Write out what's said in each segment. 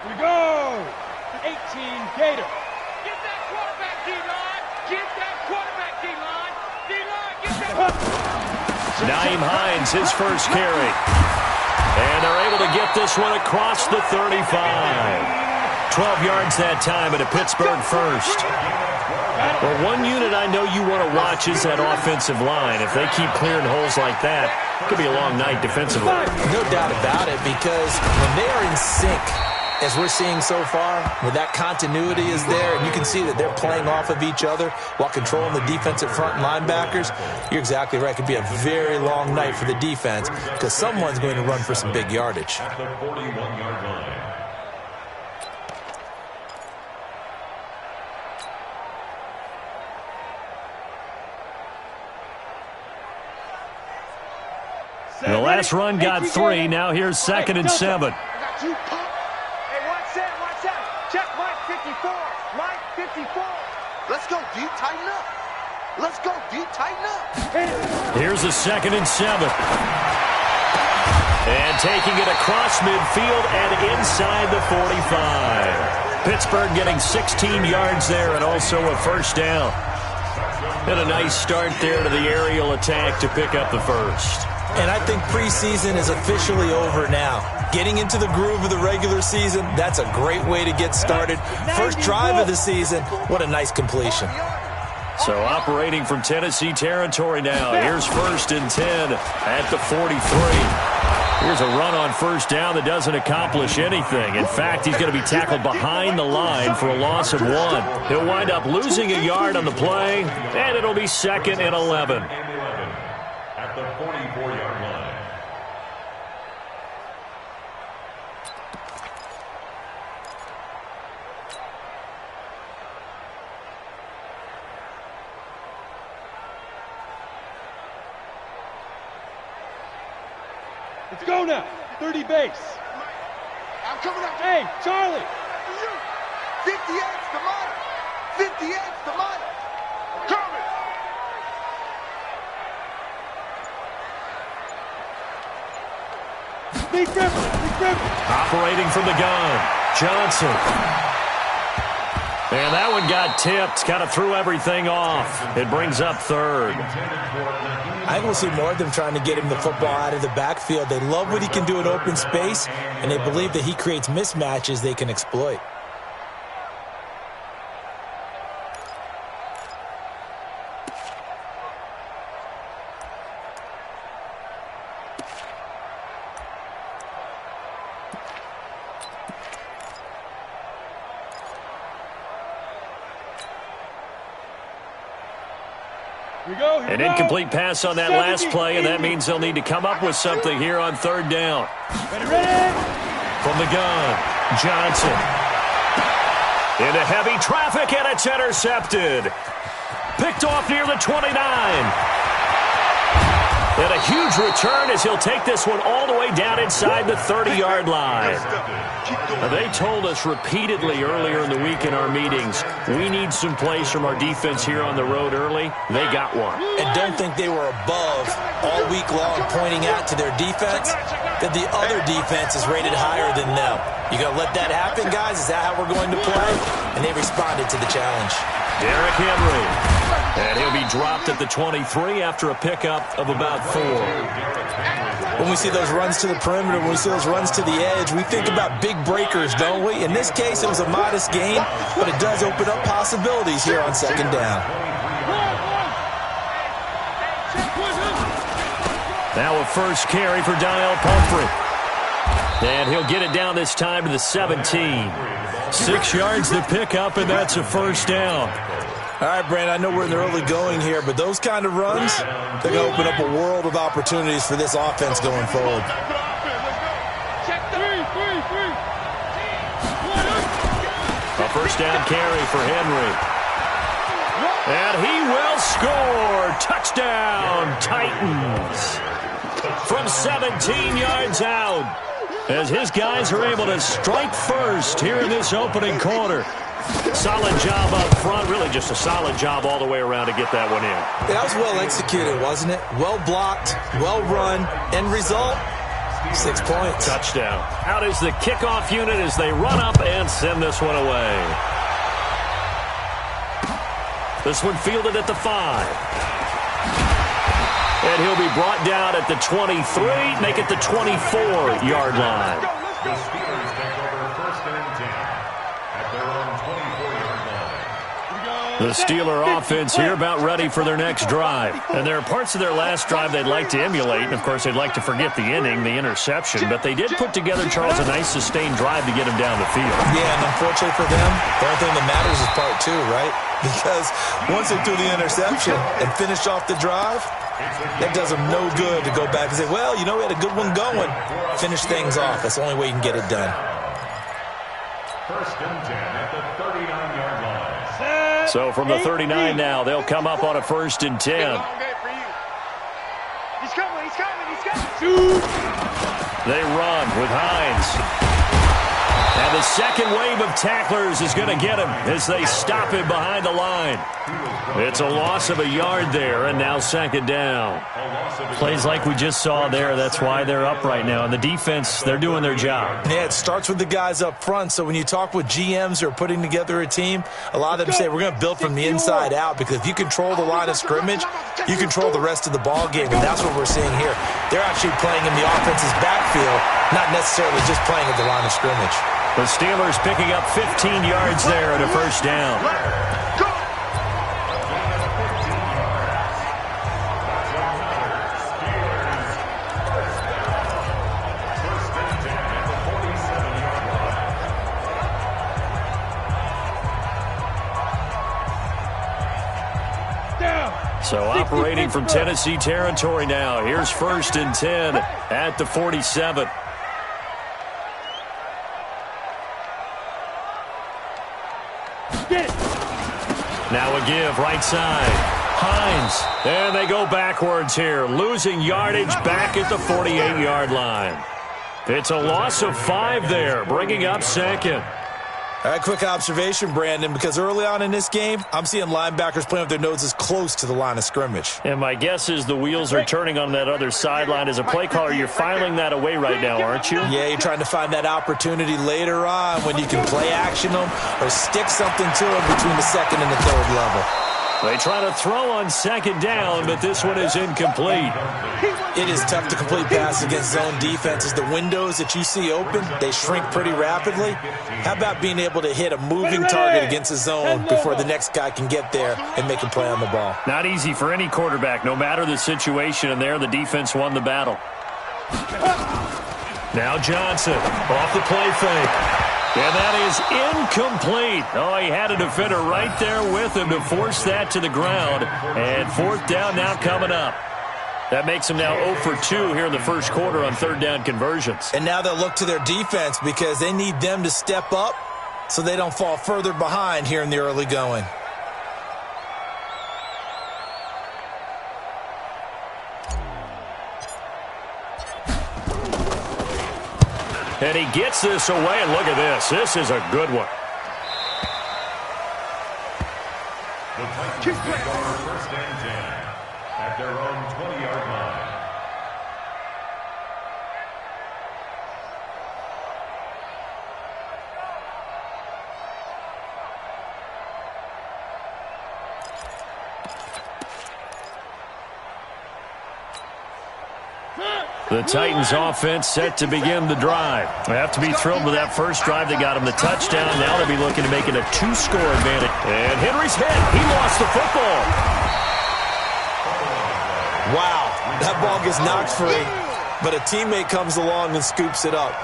We go! 18 Gator. Get that quarterback, D-line! Get that quarterback, D-line! D-line, get that... Nyheim Hines, his first carry. And they're able to get this one across the 35. 12 yards that time and a Pittsburgh first. Well, one unit I know you want to watch is that offensive line. If they keep clearing holes like that, it could be a long night defensively. No doubt about it, because when they are in sync, as we're seeing so far, where that continuity is there, and you can see that they're playing off of each other while controlling the defensive front and linebackers, you're exactly right. It could be a very long night for the defense because someone's going to run for some big yardage. At the 41-yard line. The last run got 3. Now here's 2nd and 7. Check Mike 54. Mike 54. Let's go deep, tighten up. Let's go deep, tighten up. Here's a 2nd and 7. And taking it across midfield and inside the 45. Pittsburgh getting 16 yards there and also a first down. And a nice start there to the aerial attack to pick up the first. And I think preseason is officially over now. Getting into the groove of the regular season, that's a great way to get started. First drive of the season, what a nice completion. So operating from Tennessee territory now. Here's 1st and 10 at the 43. Here's a run on first down that doesn't accomplish anything. In fact, he's going to be tackled behind the line for a loss of 1. He'll wind up losing a yard on the play, and it'll be 2nd and 11. At the 44-yard line. Let's go now. 30 base. I'm coming up. Hey, Charlie. 58's the money. 58's the money. Coming. Big Griffin. Operating from the gun, Johnson. And that one got tipped, kind of threw everything off. It brings up 3rd. I will see more of them trying to get him the football out of the backfield. They love what he can do in open space, and they believe that he creates mismatches they can exploit. An incomplete pass on that last play, and that means they'll need to come up with something here on 3rd down. Ready? From the gun, Johnson. Into heavy traffic, and it's intercepted. Picked off near the 29. And a huge return as he'll take this one all the way down inside the 30-yard line. Now, they told us repeatedly earlier in the week in our meetings, we need some plays from our defense here on the road early. They got one. And don't think they were above all week long pointing out to their defense that the other defense is rated higher than them. You going to let that happen, guys? Is that how we're going to play? And they responded to the challenge. Derrick Henry. And he'll be dropped at the 23 after a pickup of about 4. When we see those runs to the perimeter, when we see those runs to the edge, we think about big breakers, don't we? In this case, it was a modest gain, but it does open up possibilities here on 2nd down. Now a first carry for Donnell Pumphrey. And he'll get it down this time to the 17. 6 yards to pick up, and that's a first down. All right, Brandon, I know we're in the early going here, but those kind of runs, they're going to open up a world of opportunities for this offense going forward. A first down carry for Henry. And he will score. Touchdown, Titans. From 17 yards out, as his guys are able to strike first here in this opening quarter. Solid job up front, really just a solid job all the way around to get that one in. That was well executed, wasn't it? Well blocked, well run. End result, 6 points. Touchdown. Out is the kickoff unit as they run up and send this one away. This one fielded at the 5. And he'll be brought down at the 23, make it the 24-yard line. The Steelers take over first and 10 at their own 24-yard line. The Steeler offense here about ready for their next drive. And there are parts of their last drive they'd like to emulate. And, of course, they'd like to forget the inning, the interception. But they did put together, Charles, a nice sustained drive to get him down the field. Yeah, and unfortunately for them, the only thing that matters is part 2, right? Because once they threw the interception and finished off the drive, that does them no good to go back and say, well, you know, we had a good one going. Finish things off. That's the only way you can get it done. First and 10 at the 39-yard line. So from the 39 now, they'll come up on a first and 10. He's coming, he's coming, he's coming. They run with Hines. And the second wave of tacklers is going to get him as they stop him behind the line. It's a loss of a yard there, and now second down. Plays like we just saw there. That's why they're up right now. And the defense, they're doing their job. Yeah, it starts with the guys up front. So when you talk with GMs who are putting together a team, a lot of them say we're going to build from the inside out, because if you control the line of scrimmage, you control the rest of the ball game, and that's what we're seeing here. They're actually playing in the offense's backfield, not necessarily just playing at the line of scrimmage. The Steelers picking up 15 yards there at a first down. So operating from Tennessee territory now. Here's first and 10 at the 47. Now a give, right side. Hines. And they go backwards here, losing yardage back at the 48-yard line. It's a loss of 5 there, bringing up second. All right, quick observation, Brandon, because early on in this game, I'm seeing linebackers playing with their noses close to the line of scrimmage. And my guess is the wheels are turning on that other sideline. As a play caller, you're filing that away right now, aren't you? Yeah, you're trying to find that opportunity later on when you can play action them or stick something to them between the second and the third level. They try to throw on second down, but this one is incomplete. It is tough to complete passes against zone defenses. The windows that you see open, they shrink pretty rapidly. How about being able to hit a moving target against a zone before the next guy can get there and make a play on the ball? Not easy for any quarterback, no matter the situation, and there the defense won the battle. Now Johnson off the play fake. And that is incomplete. Oh, he had a defender right there with him to force that to the ground. And fourth down now coming up. That makes him now 0 for 2 here in the first quarter on third down conversions. And now they'll look to their defense because they need them to step up so they don't fall further behind here in the early going. And he gets this away, and look at this. This is a good one. The Titans take over first and 10 at their own 20-yard line. The Titans offense set to begin the drive. They have to be thrilled with that first drive that got them the touchdown. Now they'll be looking to make it a 2-score advantage. And Henry's hit. He lost the football. Wow, that ball gets knocked free, but a teammate comes along and scoops it up.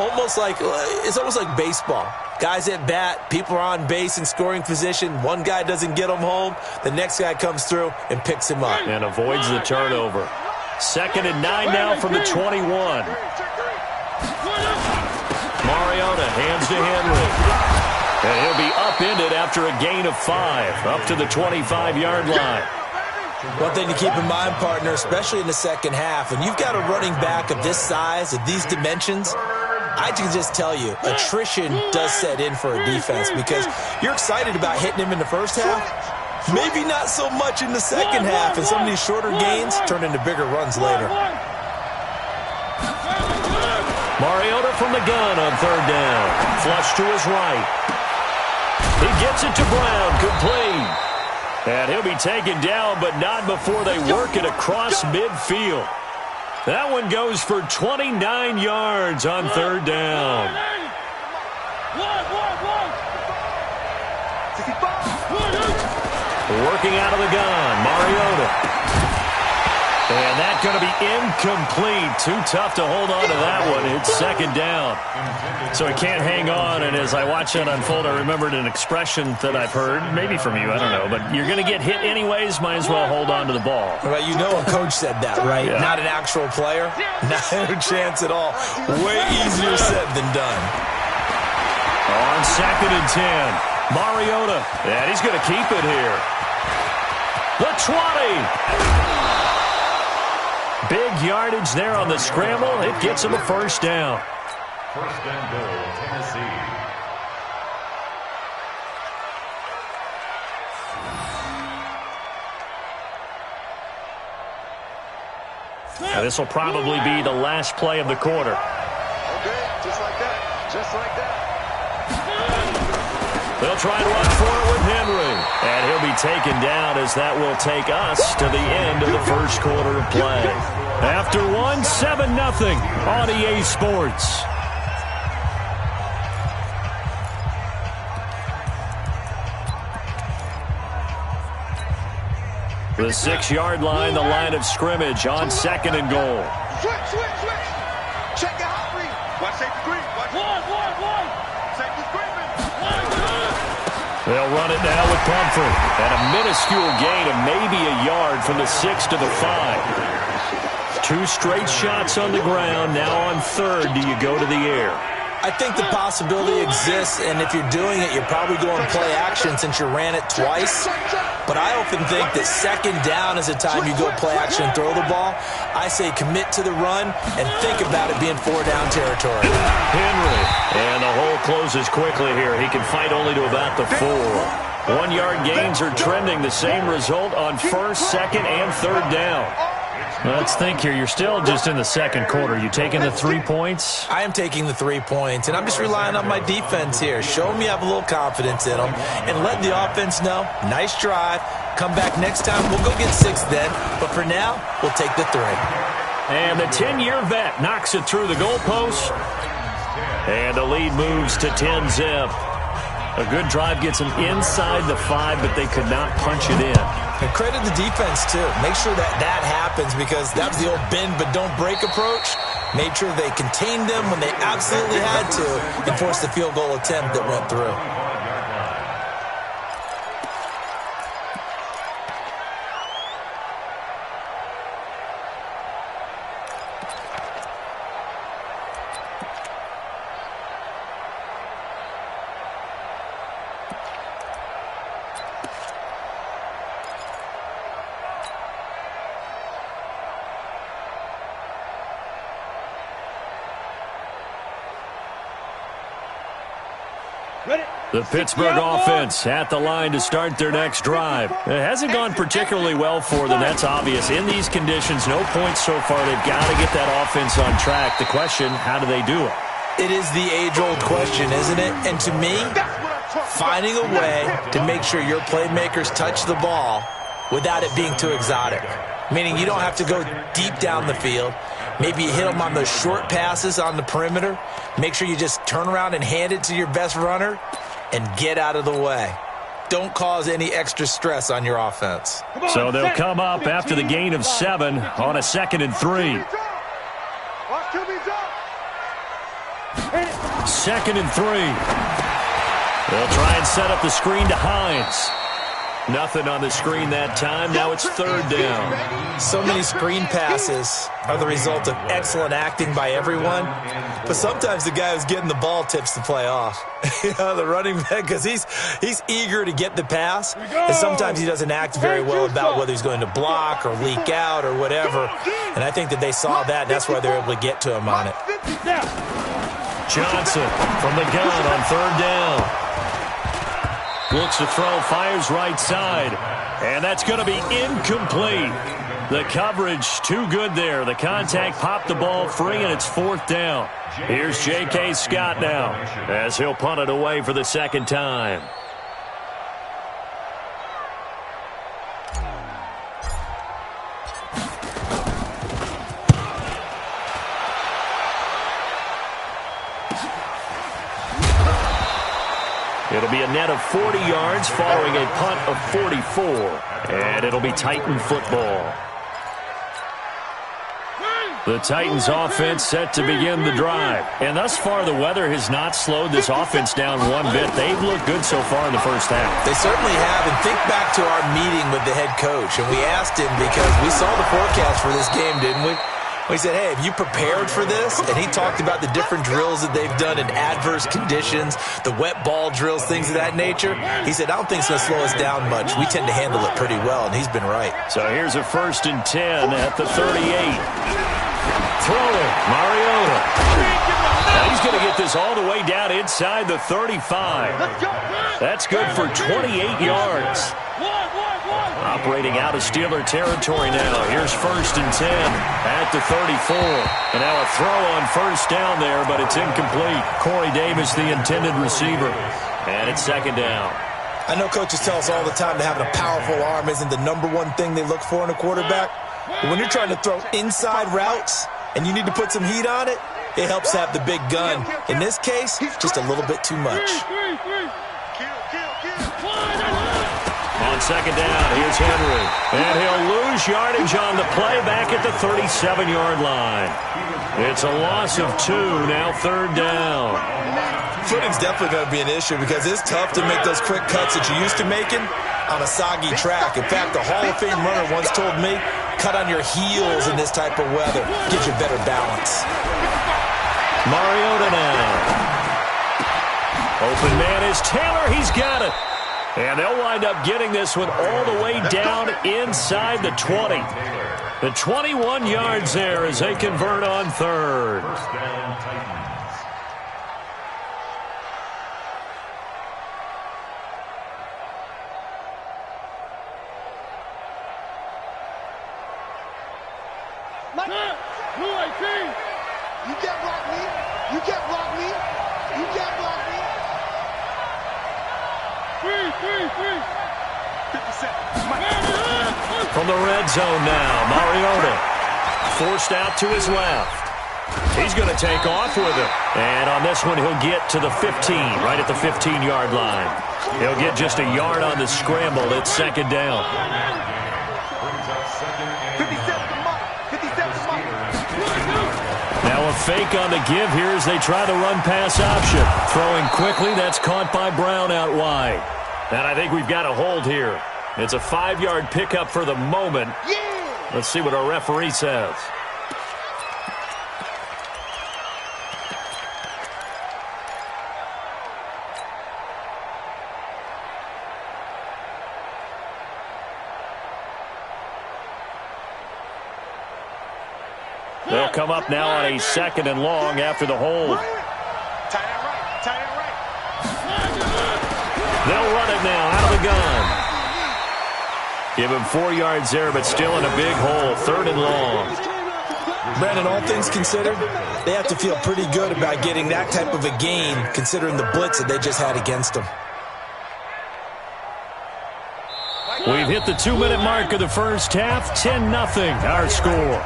It's almost like baseball. Guys at bat, people are on base in scoring position. One guy doesn't get him home. The next guy comes through and picks him up. And avoids the turnover. Second and 9 now from the 21. Mariota hands to Henry. And he'll be upended after a gain of 5, up to the 25-yard line. One thing to keep in mind, partner, especially in the second half, when you've got a running back of this size, of these dimensions, I can just tell you, attrition does set in for a defense because you're excited about hitting him in the first half. Maybe not so much in the second half, and some of these shorter gains turn into bigger runs later. Mariota from the gun on third down. Flush to his right. He gets it to Brown, complete. And he'll be taken down, but not before they work it across midfield. That one goes for 29 yards on third down. Working out of the gun, Mariota. And that's going to be incomplete. Too tough to hold on to that one. It's second down. So he can't hang on. And as I watch that unfold, I remembered an expression that I've heard, maybe from you, I don't know. But you're going to get hit anyways, might as well hold on to the ball. Well, you know a coach said that, right? Yeah. Not an actual player. Not a chance at all. Way easier said than done. On second and 10, Mariota. And he's going to keep it here. The 20. Big yardage there on the scramble. It gets him a first down. First and goal, Tennessee. Now, this will probably be the last play of the quarter. Okay, just like that. Just like that. They'll try and run for it with Henry. And he'll be taken down as that will take us to the end of the first quarter of play. After one, 7-0 on EA Sports. The 6-yard line, the line of scrimmage on second and goal. Switch. Check your hot read. Watch safety screen. One. Safety screaming. They'll run it now with Pumphrey. And a minuscule gain of maybe a yard from the 6 to the 5. 2 straight shots on the ground. Now on third, do you go to the air? I think the possibility exists, and if you're doing it, you're probably going play action since you ran it twice. But I often think that second down is a time you go play action and throw the ball. I say commit to the run and think about it being 4-down territory. Henry. And the hole closes quickly here. He can fight only to about the 4. 1-yard gains are trending the same result on first, second, and third down. Let's think here. You're still just in the second quarter. You taking the 3 points? I am taking the 3 points, and I'm just relying on my defense here. Show me I have a little confidence in them, and let the offense know, nice drive. Come back next time. We'll go get 6 then, but for now, we'll take the 3. And the 10-year vet knocks it through the goalpost, and the lead moves to 10-zip. A good drive gets them inside the 5, but they could not punch it in. And credit the defense, too. Make sure that happens, because that was the old bend but don't break approach. Made sure they contained them when they absolutely had to and forced the field goal attempt that went through. The Pittsburgh offense at the line to start their next drive. It hasn't gone particularly well for them. That's obvious. In these conditions, no points so far. They've got to get that offense on track. The question, how do they do it? It is the age-old question, isn't it? And to me, finding a way to make sure your playmakers touch the ball without it being too exotic. Meaning you don't have to go deep down the field. Maybe you hit them on those short passes on the perimeter. Make sure you just turn around and hand it to your best runner and get out of the way. Don't cause any extra stress on your offense. So they'll come up after the gain of 7 on a 2nd and 3. 2nd and 3. They'll try and set up the screen to Hines. Nothing on the screen that time. Now it's 3rd down. So many screen passes are the result of excellent acting by everyone. But sometimes the guy who's getting the ball tips the play off. The running back, because he's eager to get the pass. And sometimes he doesn't act very well about whether he's going to block or leak out or whatever. And I think that they saw that, and that's why they're able to get to him on it. Johnson from the gun on 3rd down. Looks to throw, fires right side. And that's going to be incomplete. The coverage too good there. The contact popped the ball free, and it's 4th down. Here's J.K. Scott now as he'll punt it away for the second time. It'll be a net of 40 yards following a punt of 44. And it'll be Titan football. The Titans offense set to begin the drive. And thus far, the weather has not slowed this offense down one bit. They've looked good so far in the first half. They certainly have. And think back to our meeting with the head coach. And we asked him because we saw the forecast for this game, didn't we? We said, hey, have you prepared for this? And he talked about the different drills that they've done in adverse conditions, the wet ball drills, things of that nature. He said, I don't think it's going to slow us down much. We tend to handle it pretty well, and he's been right. So here's a 1st and 10 at the 38. Throwing, Mariota. Now he's going to get this all the way down inside the 35. That's good for 28 yards. Operating out of Steeler territory now. Here's 1st and 10 at the 34. And now a throw on 1st down there, but it's incomplete. Corey Davis, the intended receiver. And it's 2nd down. I know coaches tell us all the time that having a powerful arm isn't the #1 thing they look for in a quarterback. But when you're trying to throw inside routes and you need to put some heat on it, it helps have the big gun. In this case, just a little bit too much. On 2nd down, here's Henry. And he'll lose yardage on the play back at the 37-yard line. It's a loss of 2, now 3rd down. Footing's definitely going to be an issue because it's tough to make those quick cuts that you're used to making on a soggy track. In fact, the Hall of Fame runner once told me, cut on your heels in this type of weather. Gives you better balance. Mariota now. Open man is Taylor. He's got it. And they'll wind up getting this one all the way down inside the 20. The 21 yards there as they convert on 3rd. First down, Titans. You can't block me. You can't block me. You can't block me. 3. 57. From the red zone now, Mariota forced out to his left. He's going to take off with it. And on this one, he'll get to the 15, right at the 15-yard line. He'll get just a yard on the scramble. It's 2nd down. 57 to Mike. 57 to Mike. Now a fake on the give here as they try the run-pass option. Throwing quickly, that's caught by Brown out wide. And I think we've got a hold here. It's a 5-yard pickup for the moment. Yeah. Let's see what our referee says. They'll come up now on a 2nd and long after the hold. Tight end right. Tight end right. They'll run it now out of the gun. Give him 4 yards there, but still in a big hole. 3rd and long. Brandon, all things considered, they have to feel pretty good about getting that type of a gain, considering the blitz that they just had against them. We've hit the 2-minute mark of the first half. 10-0 our score.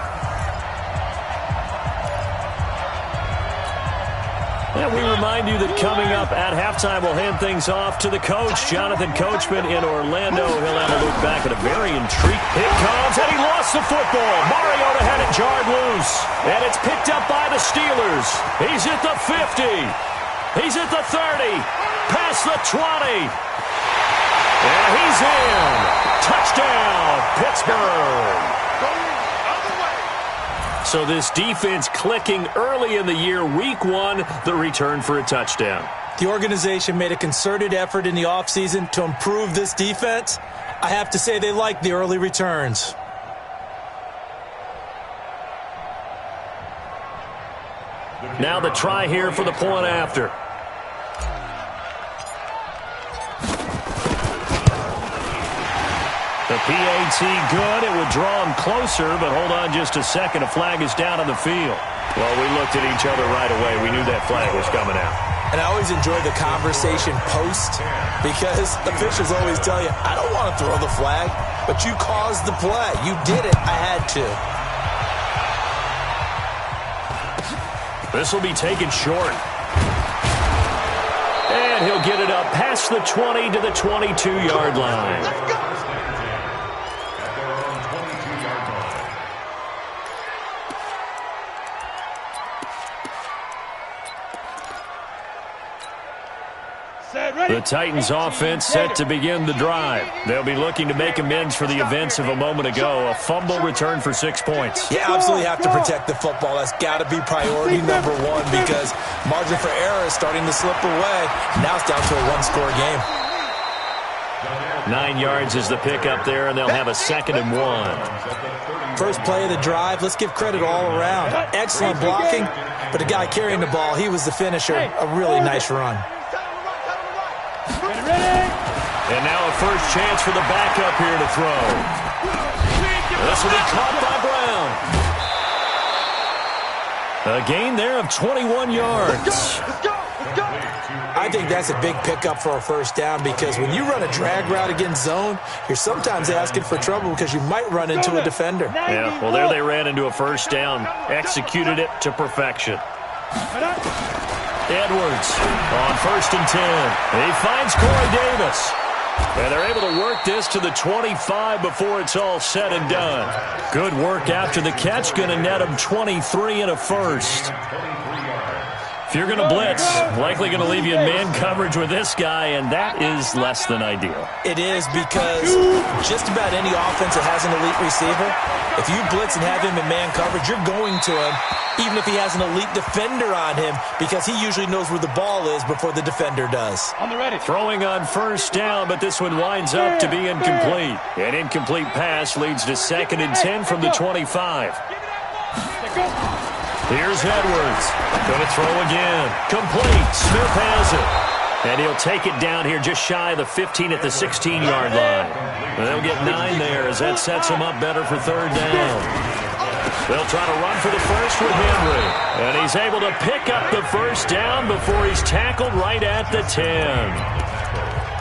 And we remind you that coming up at halftime, we'll hand things off to the coach, Jonathan Coachman in Orlando. He'll have a look back at a very intriguing. Here comes, and he lost the football. Mariota had it jarred loose, and it's picked up by the Steelers. He's at the 50. He's at the 30. Past the 20. And he's in. Touchdown, Pittsburgh. So this defense clicking early in the year. Week 1, the return for a touchdown. The organization made a concerted effort in the offseason to improve this defense. I have to say they like the early returns. Now the try here for the point after. The PAT good. It would draw him closer, but hold on just a second. A flag is down on the field. Well, we looked at each other right away. We knew that flag was coming out. And I always enjoy the conversation post because officials always tell you, I don't want to throw the flag, but you caused the play. You did it. I had to. This will be taken short. And he'll get it up past the 20 to the 22-yard line. At their own 22-yard line. Set, ready. The Titans offense set to begin the drive. They'll be looking to make amends for the events of a moment ago. A fumble return for 6 points. You absolutely have to protect the football. That's got to be priority number one because margin for error is starting to slip away. Now it's down to a one-score game. 9 yards is the pickup there, and they'll have a 2nd and 1. First play of the drive, let's give credit all around. Excellent blocking, but the guy carrying the ball, he was the finisher. A really nice run. And now a first chance for the backup here to throw. This will be caught by Brown. A gain there of 21 yards. I think that's a big pickup for a first down because when you run a drag route against zone, you're sometimes asking for trouble because you might run into a defender. Yeah, well, there they ran into a first down. Executed it to perfection. Edwards on 1st and 10. He finds Corey Davis. And they're able to work this to the 25 before it's all said and done. Good work after the catch. Going to net him 23 and a first. If you're going to blitz, likely going to leave you in man coverage with this guy, and that is less than ideal. It is because just about any offense that has an elite receiver, if you blitz and have him in man coverage, you're going to him, even if he has an elite defender on him, because he usually knows where the ball is before the defender does. On the ready. Throwing on first down, but this one winds up to be incomplete. An incomplete pass leads to 2nd and 10 from the 25. Here's Edwards. Going to throw again. Complete. Smith has it. And he'll take it down here just shy of the 15 at the 16-yard line. They'll get 9 there as that sets him up better for 3rd down. They'll try to run for the first with Henry. And he's able to pick up the first down before he's tackled right at the 10.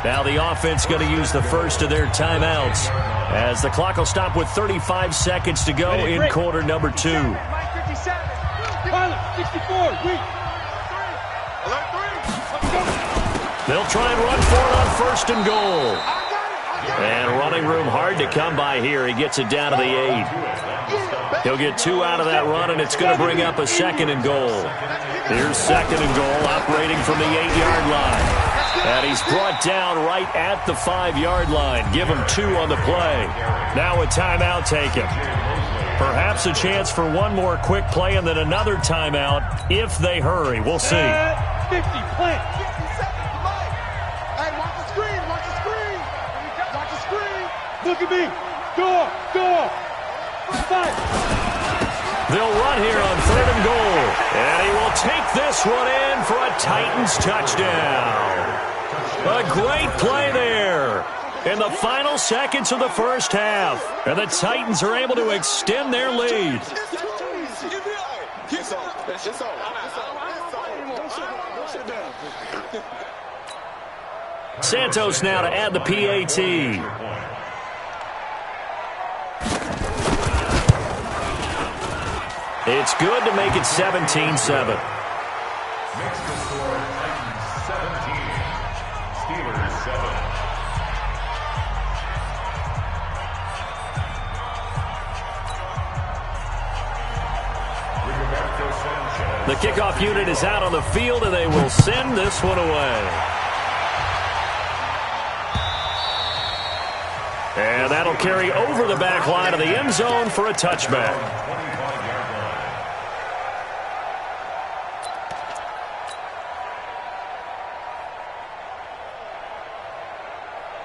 Now the offense going to use the first of their timeouts as the clock will stop with 35 seconds to go in quarter number 2. 64, weak. They'll try and run for it on 1st and goal. And running room hard to come by here. He gets it down to the 8. He'll get 2 out of that run, and it's going to bring up a 2nd and goal. Here's 2nd and goal, operating from the 8-yard line. And he's brought down right at the 5-yard line. Give him 2 on the play. Now a timeout taken. Perhaps a chance for one more quick play and then another timeout if they hurry. We'll see. 50, plant. Hey, watch the screen, watch the screen. Watch the screen. Look at me. Go. 5. They'll run here on 3rd and goal. And he will take this one in for a Titans touchdown. A great play there in the final seconds of the first half. And the Titans are able to extend their lead. Santos now to add the PAT. It's good to make it 17-7. Makes the score Titans 17, Steelers 7. The kickoff unit is out on the field, and they will send this one away. And that'll carry over the back line of the end zone for a touchback.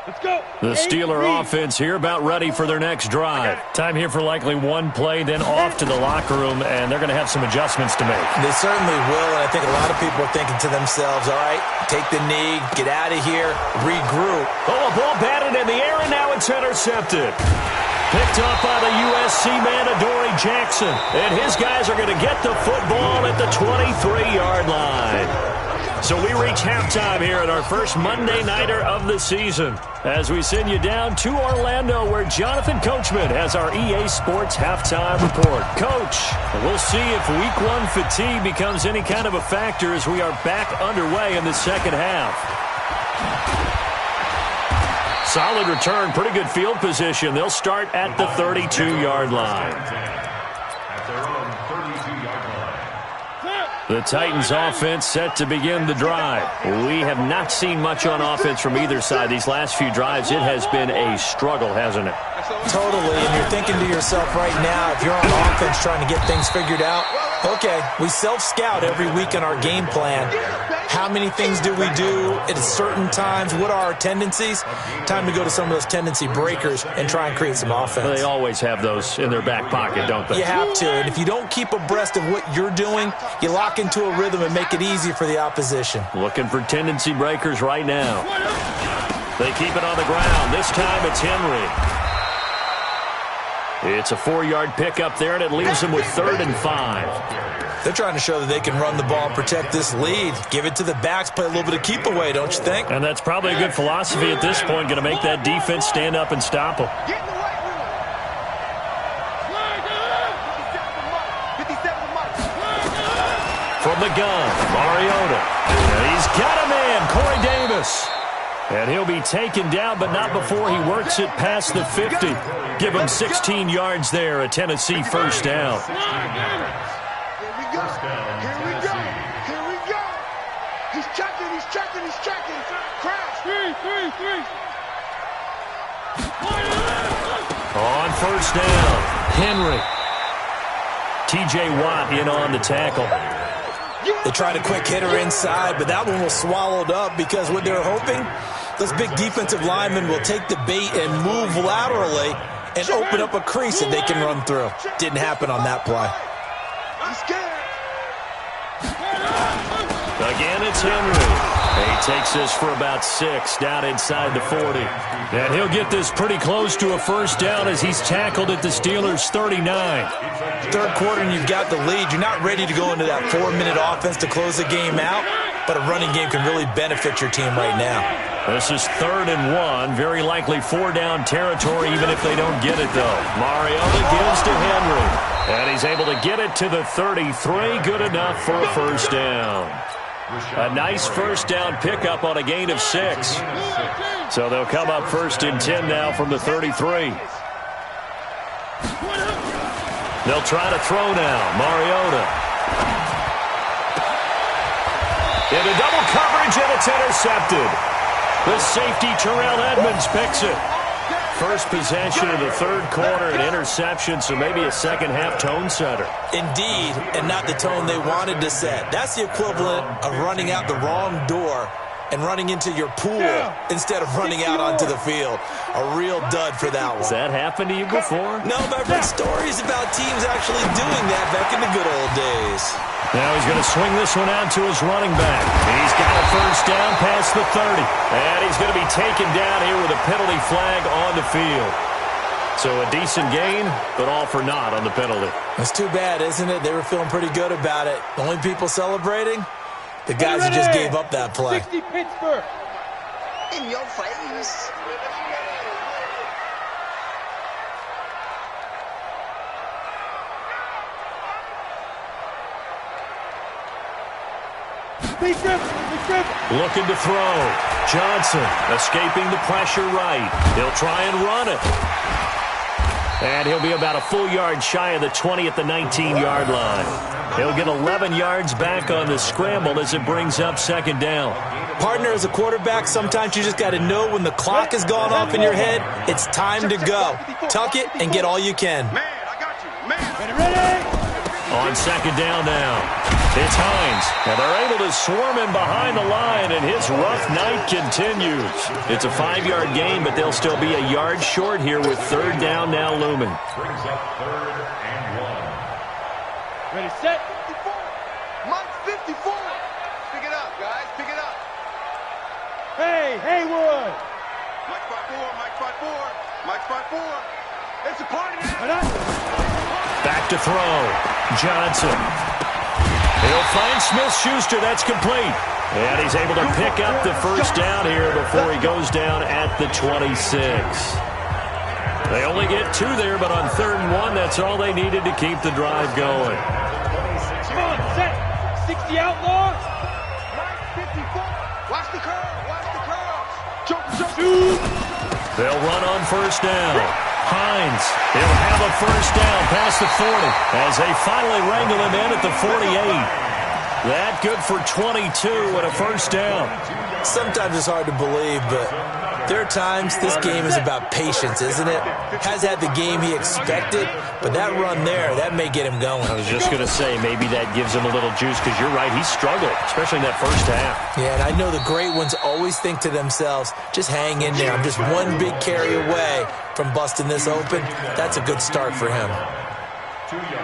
Let's go. The Steeler offense here about ready for their next drive. Time here for likely one play, then off to the locker room, and they're going to have some adjustments to make. They certainly will, and I think a lot of people are thinking to themselves, all right, take the knee, get out of here, regroup. Oh, a ball batted in the air, and now it's intercepted. Picked up by the USC man, Adoree Jackson. And his guys are going to get the football at the 23-yard line. So we reach halftime here at our first Monday Nighter of the season as we send you down to Orlando where Jonathan Coachman has our EA Sports halftime report. Coach, we'll see if Week 1 fatigue becomes any kind of a factor as we are back underway in the second half. Solid return, pretty good field position. They'll start at the 32-yard line. At their own 32-yard line. The Titans offense set to begin the drive. We have not seen much on offense from either side. These last few drives, it has been a struggle, hasn't it? Totally, and you're thinking to yourself right now, if you're on offense trying to get things figured out, okay, we self-scout every week in our game plan. How many things do we do at certain times? What are our tendencies? Time to go to some of those tendency breakers and try and create some offense. They always have those in their back pocket, don't they? You have to, and if you don't keep abreast of what you're doing, you lock into a rhythm and make it easy for the opposition. Looking for tendency breakers right now. They keep it on the ground. This time it's Henry. It's a 4-yard pickup there, and it leaves them with 3rd and 5. They're trying to show that they can run the ball and protect this lead. Give it to the backs, play a little bit of keep away, don't you think? And that's probably a good philosophy at this point, going to make that defense stand up and stop them. Get in the right room. 57 From the gun, Mariota. And he's got a man, Corey Davis. And he'll be taken down, but not before he works it past the 50. Give him 16 yards there, a Tennessee first down. Here we go. Here we go. Here we go. He's checking. He's checking. He's checking. Crash. 3. On first down, Henry. T.J. Watt in on the tackle. They tried a quick hitter inside, but that one was swallowed up because what they're hoping, those big defensive linemen will take the bait and move laterally and open up a crease that they can run through. Didn't happen on that play. He's scared. Again, it's Henry. He takes this for about 6 down inside the 40. And he'll get this pretty close to a first down as he's tackled at the Steelers' 39. Third quarter and you've got the lead. You're not ready to go into that 4-minute offense to close the game out, but a running game can really benefit your team right now. This is 3rd and 1. Very likely 4-down territory even if they don't get it, though. Mariota gives to Henry. And he's able to get it to the 33. Good enough for a first down. A nice first down pickup on a gain of 6. So they'll come up 1st and 10 now from the 33. They'll try to throw now. Mariota. Into double coverage, and it's intercepted. The safety, Terrell Edmonds, picks it. First possession of the 3rd quarter, an interception, so maybe a second-half tone setter. Indeed, and not the tone they wanted to set. That's the equivalent of running out the wrong door and running into your pool instead of running out onto the field. A real dud for that one. Has that happened to you before? No, but I've read stories about teams actually doing that back in the good old days. Now he's going to swing this one out to his running back. He's got a first down past the 30. And he's going to be taken down here with a penalty flag on the field. So a decent gain, but all for naught on the penalty. That's too bad, isn't it? They were feeling pretty good about it. The only people celebrating? The guys who just gave up that play. 60 Pittsburgh. In your face. Looking to throw. Johnson escaping the pressure right. He'll try and run it. And he'll be about a full yard shy of the 20 at the 19-yard line. He'll get 11 yards back on the scramble as it brings up 2nd down. Partner, as a quarterback, sometimes you just got to know when the clock has gone off in your head, it's time to go. Tuck it and get all you can. Man, I got you. Man. Ready? On 2nd down now. It's Hines, and they're able to swarm him behind the line, and his rough night continues. It's a 5-yard gain, but they'll still be a yard short here with 3rd down now looming. Brings up 3rd and 1. Ready, set. 54. Mike 54. Pick it up, guys. Pick it up. Hey, Haywood. Mike 54. Mike Mike's 5'4". It's a party now. Back to throw. Johnson. He'll find Smith-Schuster. That's complete. And he's able to pick up the first down here before he goes down at the 26. They only get 2 there, but on 3rd and 1, that's all they needed to keep the drive going. Come on, set. 60 outlaws. Mike 54. Watch the curve. Watch the curve. Shoot. They'll run on first down. Hines, he'll have a first down past the 40 as they finally wrangle him in at the 48. That good for 22 and a first down. Sometimes it's hard to believe, but there are times this game is about patience, isn't it? Has had the game he expected, but that run there, that may get him going. I was just going to say, maybe that gives him a little juice, because you're right, he struggled, especially in that first half. Yeah, and I know the great ones always think to themselves, just hang in there. I'm just one big carry away from busting this open. That's a good start for him.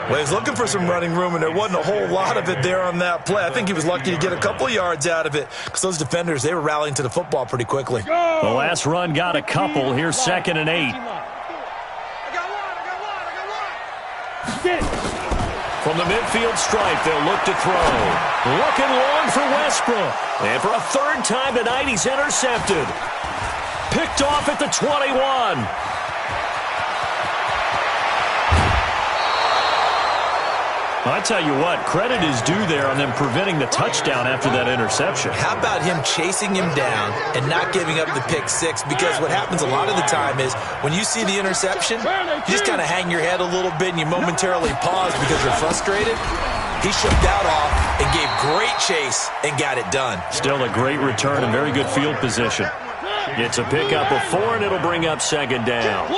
Well, he's looking for some running room, and there wasn't a whole lot of it there on that play. I think he was lucky to get a couple of yards out of it, because those defenders, they were rallying to the football pretty quickly. The last run got a couple. Here's 2nd and 8. I got one. From the midfield stripe, they'll look to throw. Looking long for Westbrook. And for a 3rd time tonight, he's intercepted. Picked off at the 21. I tell you what, credit is due there on them preventing the touchdown after that interception. How about him chasing him down and not giving up the pick 6? Because what happens a lot of the time is when you see the interception, you just kind of hang your head a little bit and you momentarily pause because you're frustrated. He shook that off and gave great chase and got it done. Still a great return and very good field position. It's a pickup of 4, and it'll bring up 2nd down.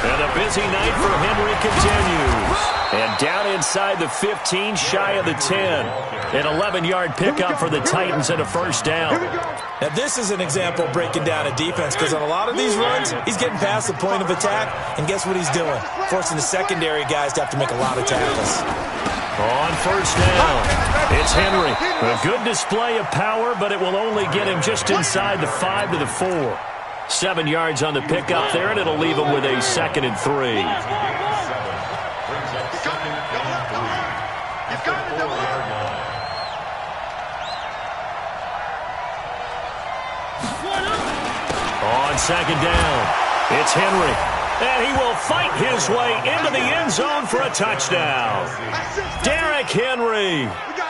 And a busy night for Henry continues. And down inside the 15, shy of the 10. An 11-yard pickup for the Titans and a first down. Now, this is an example of breaking down a defense, because on a lot of these runs, he's getting past the point of attack, and guess what he's doing? Forcing the secondary guys to have to make a lot of tackles. On first down, it's Henry. A good display of power, but it will only get him just inside the 5 to the 4. 7 yards on the pickup there, and it'll leave him with a 2nd and 3. On 2nd down, it's Henry. And he will fight his way into the end zone for a touchdown. Derrick Henry.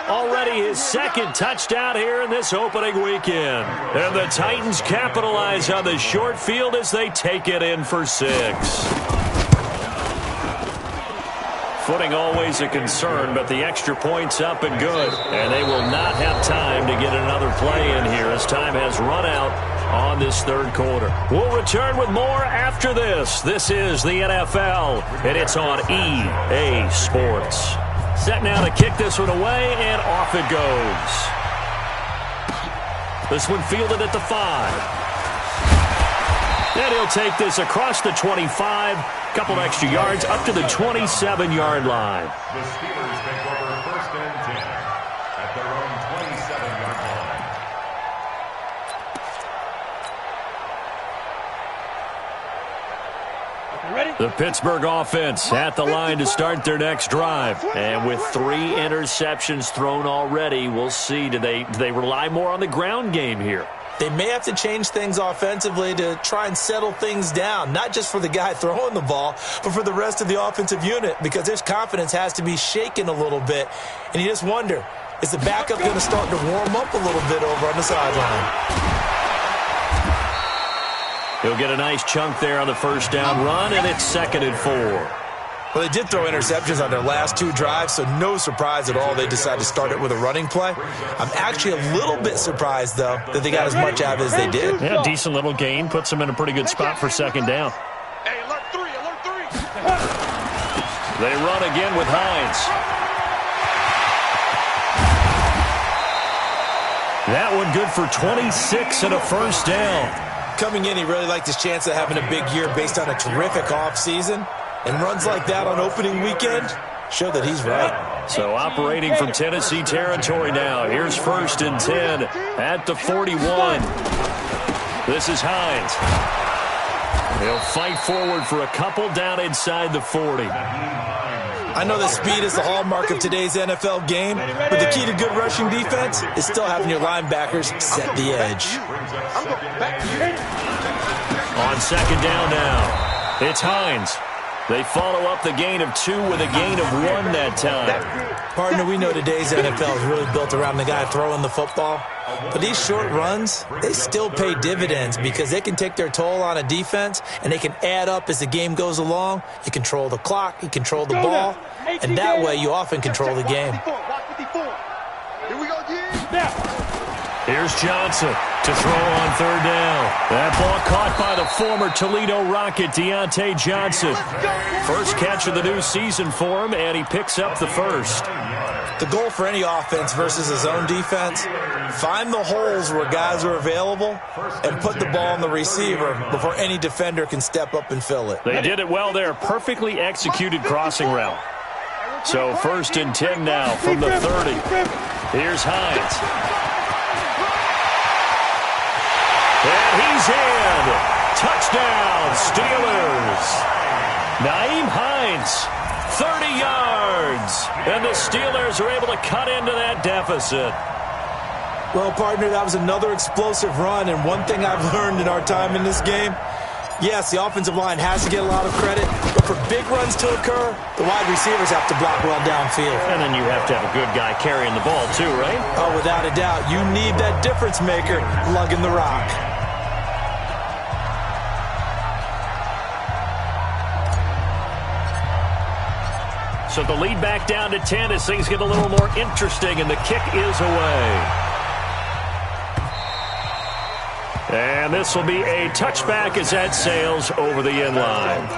Already his 2nd touchdown here in this opening weekend. And the Titans capitalize on the short field as they take it in for 6. Footing always a concern, but the extra point's up and good. And they will not have time to get another play in here as time has run out on this 3rd quarter. We'll return with more after this. This is the NFL, and it's on EA Sports. Set now to kick this one away, and off it goes. This one fielded at the 5. And he'll take this across the 25, couple extra yards up to the 27-yard line. The Steelers take over 1st and 10 at their own 27-yard line. Ready? The Pittsburgh offense at the line to start their next drive. And with 3 interceptions thrown already, we'll see, do they rely more on the ground game here? They may have to change things offensively to try and settle things down, not just for the guy throwing the ball, but for the rest of the offensive unit, because his confidence has to be shaken a little bit. And you just wonder, is the backup going to start to warm up a little bit over on the sideline? He'll get a nice chunk there on the first down run, and it's 2nd and 4. Well, they did throw interceptions on their last 2 drives, so no surprise at all they decided to start it with a running play. I'm actually a little bit surprised, though, that they got as much out of it as they did. Yeah, decent little gain. Puts them in a pretty good spot for 2nd down. Hey, alert 3, alert 3. They run again with Hines. That one good for 26 and a first down. Coming in, he really liked his chance of having a big year based on a terrific offseason. And runs like that on opening weekend show that he's right. So operating from Tennessee territory now. Here's 1st and 10 at the 41. This is Hines. He'll fight forward for a couple down inside the 40. I know that speed is the hallmark of today's NFL game, but the key to good rushing defense is still having your linebackers set the edge. On 2nd down now, it's Hines. They follow up the gain of 2 with a gain of 1 that time. Partner, we know today's NFL is really built around the guy throwing the football. But these short runs, they still pay dividends because they can take their toll on a defense and they can add up as the game goes along. You control the clock, you control the ball, and that way you often control the game. Here we go, G. Here's Johnson to throw on 3rd down. That ball caught by the former Toledo Rocket, Deontay Johnson. First catch of the new season for him, and he picks up the first. The goal for any offense versus his own defense, find the holes where guys are available and put the ball on the receiver before any defender can step up and fill it. They did it well there. Perfectly executed crossing route. So 1st and 10 now from the 30. Here's Hines. And he's in. Touchdown, Steelers. Nyheim Hines, 30 yards. And the Steelers are able to cut into that deficit. Well, partner, that was another explosive run. And one thing I've learned in our time in this game, yes, the offensive line has to get a lot of credit. But for big runs to occur, the wide receivers have to block well downfield. And then you have to have a good guy carrying the ball too, right? Oh, without a doubt. You need that difference maker lugging the rock. So the lead back down to 10 as things get a little more interesting, and the kick is away. And this will be a touchback as that sails over the end line.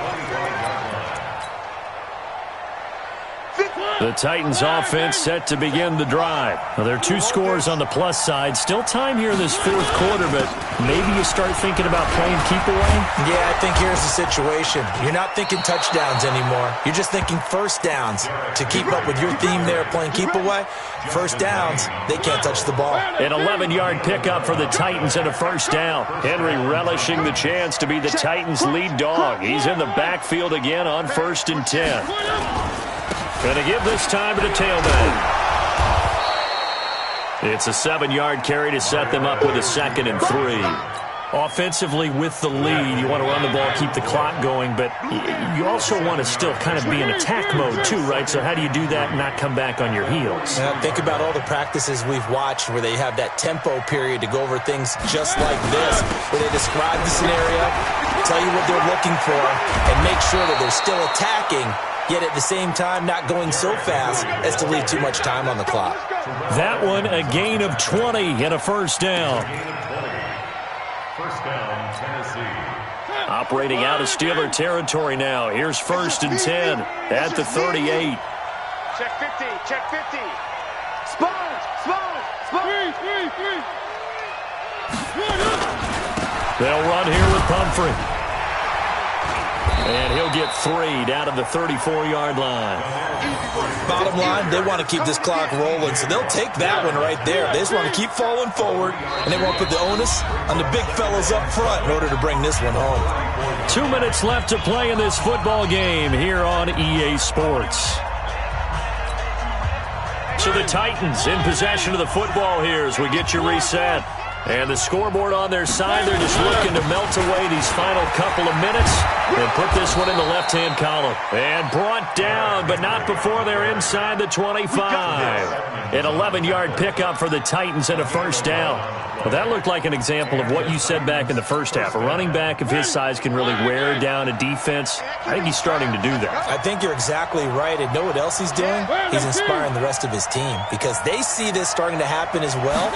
The Titans offense set to begin the drive. Now, there are 2 scores on the plus side. Still time here in this 4th quarter, but maybe you start thinking about playing keep away? Yeah, I think here's the situation. You're not thinking touchdowns anymore. You're just thinking first downs. To keep up with your theme there playing keep away, first downs, they can't touch the ball. An 11-yard pickup for the Titans and a 1st down. Henry relishing the chance to be the Titans' lead dog. He's in the backfield again on 1st and 10. Going to give this time to the tailback. It's a 7-yard carry to set them up with a 2nd and 3. Offensively, with the lead, you want to run the ball, keep the clock going, but you also want to still kind of be in attack mode too, right? So how do you do that and not come back on your heels? Think about all the practices we've watched where they have that tempo period to go over things just like this, where they describe the scenario, tell you what they're looking for, and make sure that they're still attacking, yet at the same time not going so fast as to leave too much time on the clock. That one, a gain of 20 and a 1st down. 1st down, Tennessee. Operating out of Steeler territory now. Here's 1st and 10 at the 38. Check 50, check 50. They'll run here with Pumphrey. And he'll get 3 down to the 34-yard line. Bottom line, they want to keep this clock rolling, so they'll take that one right there. They just want to keep falling forward, and they want to put the onus on the big fellas up front in order to bring this one home. 2 minutes left to play in this football game here on EA Sports. So the Titans in possession of the football here as we get you reset. And the scoreboard on their side, they're just looking to melt away these final couple of minutes and put this one in the left-hand column. And brought down, but not before they're inside the 25. An 11-yard pickup for the Titans and a 1st down. Well, that looked like an example of what you said back in the first half. A running back of his size can really wear down a defense. I think he's starting to do that. I think you're exactly right. And know what else he's doing? He's inspiring the rest of his team because they see this starting to happen as well.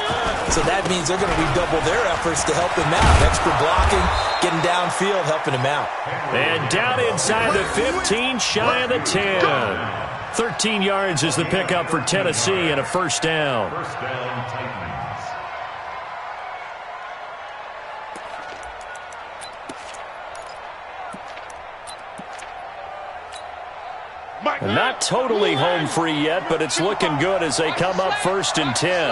So that means they're going to redouble their efforts to help him out. Extra blocking, getting downfield, helping him out. And down inside the 15, shy of the 10. 13 yards is the pickup for Tennessee and a 1st down. 1st down, Titans. Not totally home free yet, but it's looking good as they come up 1st and 10.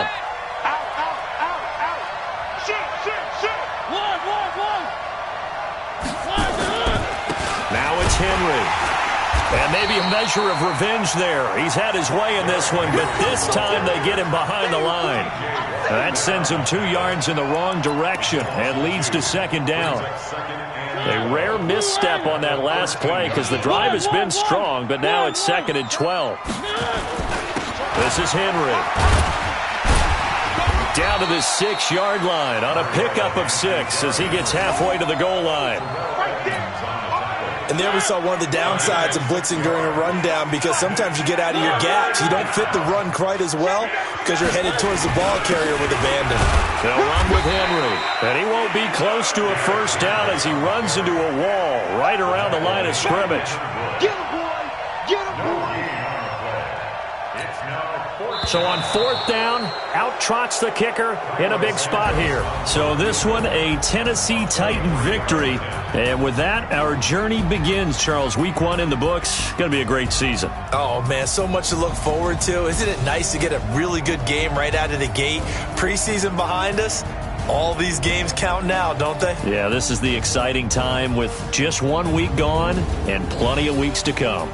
Now it's Henry. And maybe a measure of revenge there. He's had his way in this one, but this time they get him behind the line. That sends him 2 yards in the wrong direction and leads to 2nd down. A rare misstep on that last play because the drive has been strong, but now it's 2nd and 12. This is Henry. Down to the 6-yard line on a pickup of 6 as he gets halfway to the goal line. And there we saw one of the downsides of blitzing during a rundown, because sometimes you get out of your gaps. You don't fit the run quite as well because you're headed towards the ball carrier with abandon. They'll run with Henry, and he won't be close to a 1st down as he runs into a wall right around the line of scrimmage. Get him, boy! Get him, boy! So on 4th down, out trots the kicker in a big spot here. So this one, a Tennessee Titan victory. And with that, our journey begins, Charles. Week 1 in the books. Going to be a great season. Oh, man, so much to look forward to. Isn't it nice to get a really good game right out of the gate? Preseason behind us. All these games count now, don't they? Yeah, this is the exciting time with just 1 week gone and plenty of weeks to come.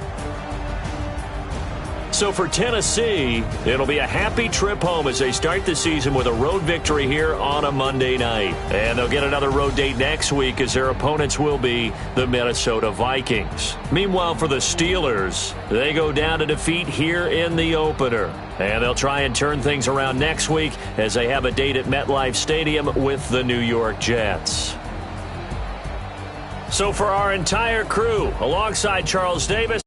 So for Tennessee, it'll be a happy trip home as they start the season with a road victory here on a Monday night. And they'll get another road date next week as their opponents will be the Minnesota Vikings. Meanwhile, for the Steelers, they go down to defeat here in the opener. And they'll try and turn things around next week as they have a date at MetLife Stadium with the New York Jets. So for our entire crew, alongside Charles Davis,